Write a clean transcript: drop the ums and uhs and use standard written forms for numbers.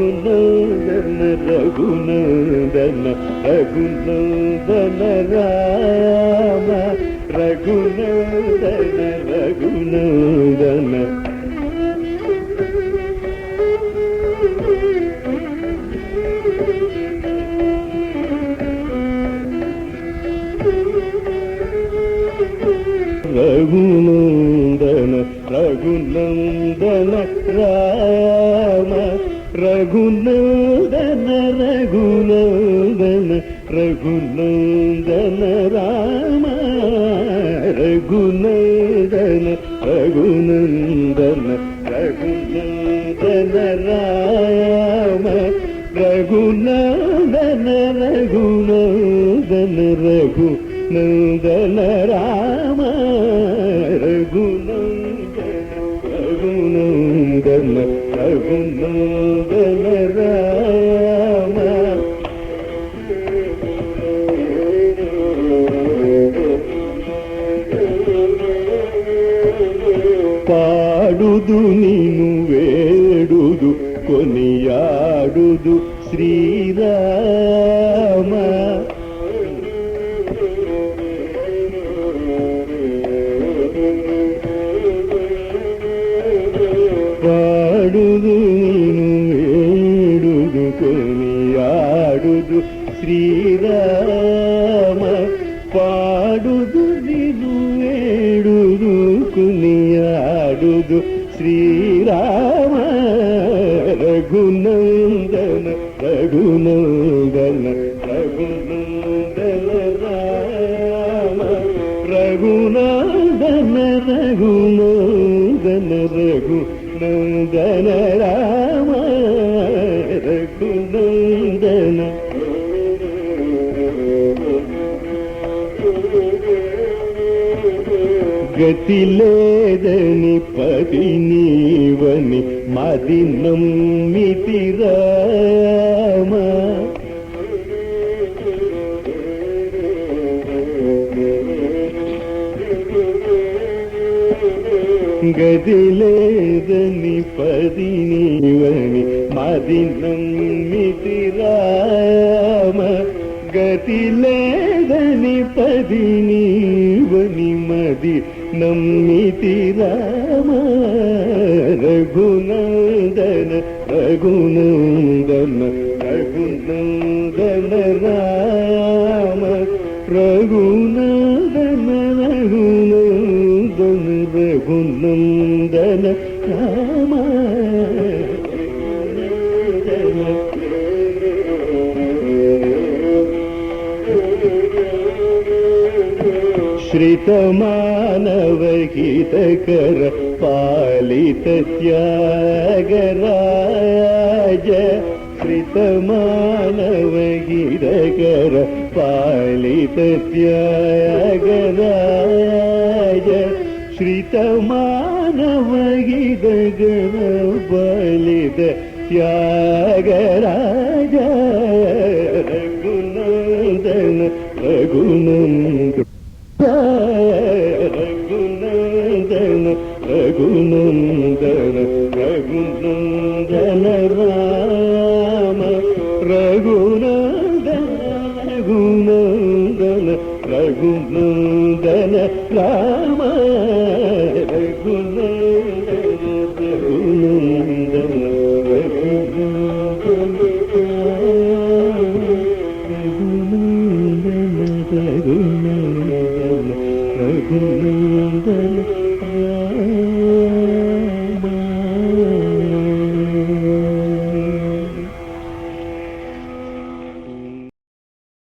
రఘునందన రఘునందన రఘునందన రామ రఘునందన రఘునందన రఘునందన రఘునందన రామ రఘునందన రఘునందన రఘునందన రామ రఘునందన రఘునందన రఘునందన రామ రఘునందన రఘునందన రఘునందన రామ రఘునందన రఘునందన రామ పాడుదు నిను వేడుదు కొనియాడుదు శ్రీరామ పాడుదు నిను వేడుదు కొనియాడుదు శ్రీరామ పాడుదు నిను వేడుదు కొనియాడుదు శ్రీరామ రఘునందన రఘునందన రఘునందన రామ రఘునందన రఘునందన రఘునందన రామ రఘునందన గతి లేదని పది నీవని మది నమ్మితి రామ గతి లేదని పది నీవని మది నమ్మితి రామ గతి లేదని పది నీవని మది నమ్మితి రామ రఘునందన రఘునందన రఘునందన రామ రఘునందన రఘునందన రఘునందన రామ श्रितमानवहितकर पालित त्यागराज श्रितमानवहितकर पालित त्यागराज श्रितमानवहितकर पालित त्यागराज रघुनंदन रघुनंदन रघुनंदन रघुनंदन रघुनंदन राम रघुनंदन रघुनंदन रघुनंदन राम रघुनंदन रघुनंदन रघुनंदन రఘునందన రామ